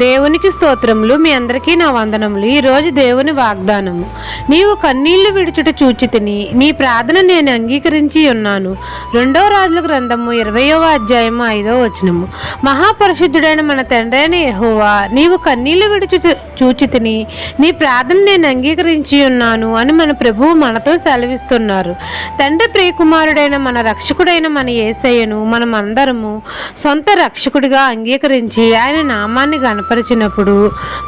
దేవునికి స్తోత్రములు. మీ అందరికీ నా వందనములు. ఈరోజు దేవుని వాగ్దానము. నీవు కన్నీళ్లు విడుచుట చూచితిని, నీ ప్రార్థన నేను అంగీకరించి ఉన్నాను. 2 రాజుల గ్రంథము 20వ అధ్యాయము 5వ వచనము. మహాపరిశుద్ధుడైన మన తండ్రి అయిన యెహోవా, నీవు కన్నీళ్లు విడుచుట చూచితిని, నీ ప్రార్థన నేను అంగీకరించి ఉన్నాను అని మన ప్రభువు మనతో సెలవిస్తున్నారు. తండ్రి ప్రియకుమారుడైన మన రక్షకుడైన మన యేసయ్యను మనమందరము సొంత రక్షకుడిగా అంగీకరించి ఆయన నామాన్ని కనపరిచినప్పుడు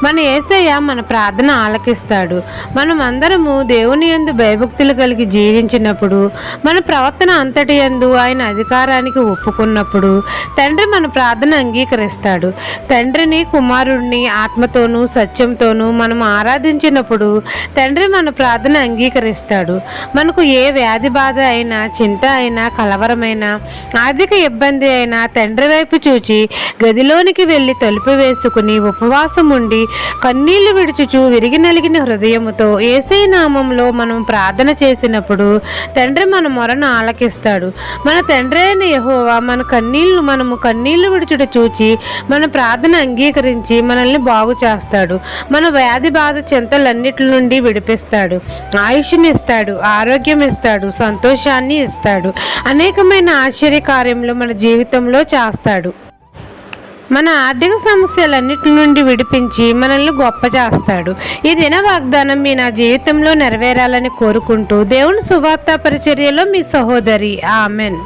మన యేసయ్య మన ప్రార్థన ఆలకిస్తాడు. మనం అందరము దేవుని యందు భయభక్తులు కలిగి జీవించినప్పుడు, మన ప్రవర్తన అంతటి యందు ఆయన అధికారానికి ఒప్పుకున్నప్పుడు తండ్రి మన ప్రార్థన అంగీకరిస్తాడు. తండ్రిని కుమారుడిని ఆత్మతోనూ సత్యంతోనూ మనం ఆరాధించినప్పుడు తండ్రి మన ప్రార్థన అంగీకరిస్తాడు. మనకు ఏ వ్యాధి బాధ అయినా, చింత అయినా, కలవరమైనా, ఆర్థిక ఇబ్బంది అయినా తండ్రి వైపు చూచి గదిలోనికి వెళ్ళి తలుపు వేసుకుని ఉపవాసం ఉండి కన్నీళ్లు విడుచుచు విరిగి నలిగిన హృదయముతో యేసయ్య నామంలో మనం ప్రార్థన చేసినప్పుడు తండ్రి మన మొరను ఆలకిస్తాడు. మన తండ్రి అయిన యెహోవా మనము కన్నీళ్లు విడుచుట చూచి మన ప్రార్థన అంగీకరించి మనల్ని బాగు చేస్తాడు. మన వ్యాధి బాధ చింతలన్నిటి నుండి విడిపిస్తాడు. ఆయుష్ని ఇస్తాడు, ఆరోగ్యం ఇస్తాడు, సంతోషాన్ని ఇస్తాడు. అనేకమైన ఆశ్చర్య కార్యములు మన జీవితంలో చేస్తాడు. మన ఆర్థిక సమస్యలన్నిటి నుండి విడిపించి మనల్ని గొప్ప చేస్తాడు. ఈ దిన వాగ్దానం మీ నా జీవితంలో నెరవేరాలని కోరుకుంటూ దేవుని సువార్త పరిచర్యలో మీ సహోదరి. ఆమెన్.